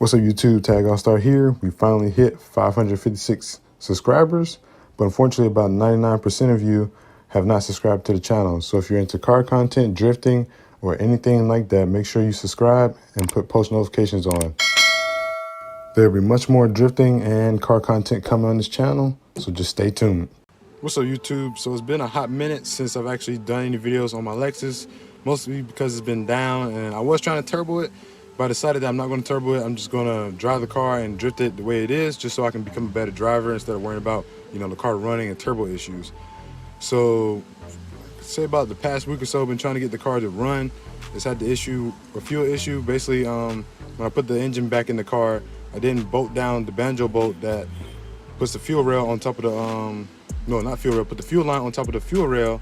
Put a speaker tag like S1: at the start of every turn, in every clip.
S1: What's up, YouTube? Tag All Star here. We finally hit 556 subscribers, but unfortunately about 99% of you have not subscribed to the channel. So if you're into car content, drifting, or anything like that, make sure you subscribe and put post notifications on. There'll be much more drifting and car content coming on this channel, so just stay tuned. What's up, YouTube? So it's been a hot minute since I've actually done any videos on my Lexus, mostly because it's been down, and I was trying to turbo it, but I decided that I'm not going to turbo it. I'm just going to drive the car and drift it the way it is, just so I can become a better driver instead of worrying about, the car running and turbo issues. So, say about the past week or so, I've been trying to get the car to run. It's had a fuel issue. Basically, when I put the engine back in the car, I didn't bolt down the banjo bolt that puts the fuel rail on top of the, put the fuel line on top of the fuel rail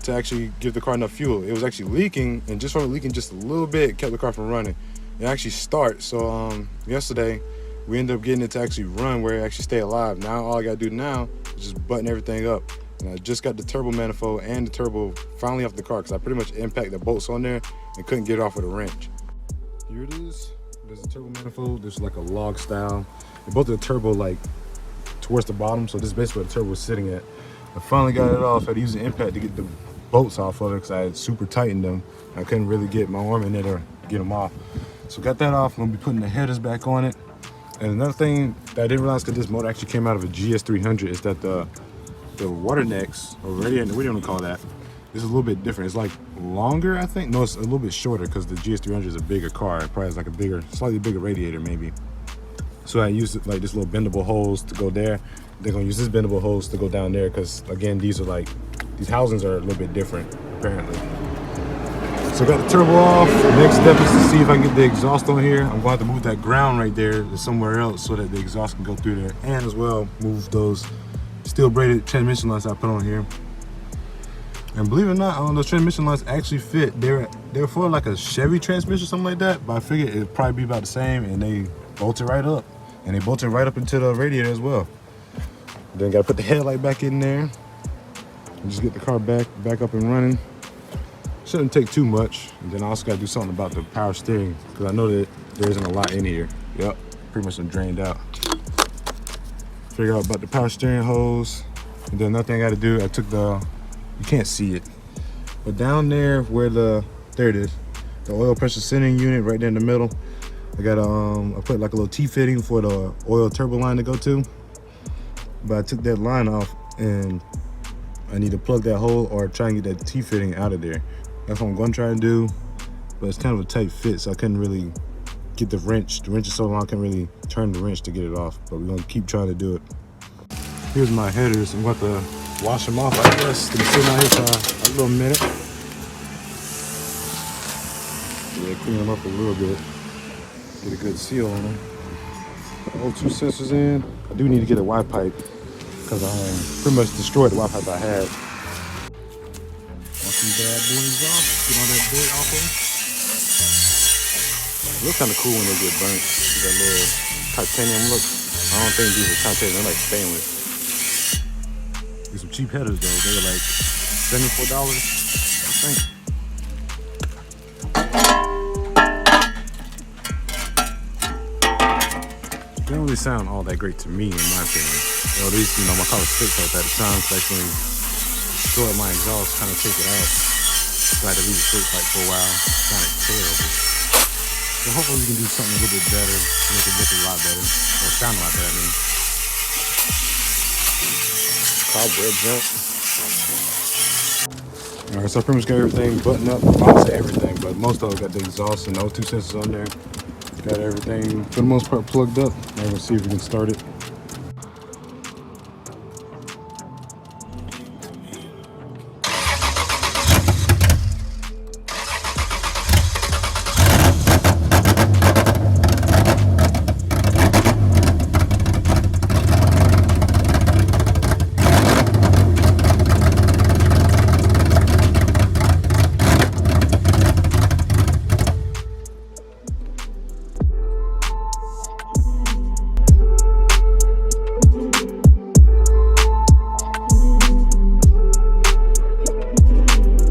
S1: to actually give the car enough fuel. It was actually leaking, and just from it leaking just a little bit, it kept the car from running. It actually started. So yesterday, we ended up getting it to actually run where it actually stay alive. Now all I gotta do now is just button everything up. And I just got the turbo manifold and the turbo finally off the car, because I pretty much impacted the bolts on there and couldn't get it off with a wrench. Here it is. There's a turbo manifold. There's like a log style. And both of the turbo like towards the bottom, so this is basically where the turbo was sitting at. I finally got it off. I had to use the impact to get the bolts off of it because I had super tightened them. I couldn't really get my arm in there to get them off. So got that off. I'm gonna be putting the headers back on it. And another thing that I didn't realize, because this motor actually came out of a IS300, is that the water necks, or radiator, what do you want to call that? This is a little bit different. It's like longer, I think. No, it's a little bit shorter because the IS300 is a bigger car. It probably has like a slightly bigger radiator maybe. So I used like this little bendable hose to go there. They're gonna use this bendable hose to go down there because again, these housings are a little bit different apparently. So got the turbo off. The next step is to see if I can get the exhaust on here. I'm going to have to move that ground right there to somewhere else so that the exhaust can go through there, and as well move those steel braided transmission lines I put on here. And believe it or not, those transmission lines actually fit. They're for like a Chevy transmission or something like that, but I figured it'd probably be about the same, and they bolted right up. And they bolted right up into the radiator as well. Then gotta put the headlight back in there and just get the car back up and running. Shouldn't take too much. And then I also gotta do something about the power steering, because I know that there isn't a lot in here. Yep, pretty much drained out. Figure out about the power steering hose. And then another thing I gotta do, I took you can't see it, but down there where there it is, the oil pressure sending unit right there in the middle. I got I put like a little T-fitting for the oil turbo line to go to, but I took that line off and I need to plug that hole or try and get that T-fitting out of there. That's what I'm going to try and do, but it's kind of a tight fit, so I couldn't really get the wrench. The wrench is so long, I can't really turn the wrench to get it off, but we're going to keep trying to do it. Here's my headers. I'm going to wash them off, I guess. They've been sitting out here for a little minute. Yeah, clean them up a little bit. Get a good seal on them. O2 sensors in. I do need to get a Y pipe because I pretty much destroyed the Y pipe I had. Wash some bad boys off. Get all that dirt off them. It looks kind of cool when they get burnt. That little titanium look. I don't think these are titanium. They're like stainless. These some cheap headers though. They were like $74, I think. They don't really sound all that great to me, in my opinion. Or at least, my car was fixed like that. It sounds like when destroyed my exhaust, trying to take it out. So I had to leave it fixed like for a while. It's kind of terrible. So hopefully we can do something a little bit better, make it look a lot better, or sound a lot better, I mean. Cobweb jump. Alright, so I pretty much got everything buttoned up. I won't say everything, but most of it got the exhaust and O2 sensors on there. Got everything for the most part plugged up. Now we're gonna see if we can start it.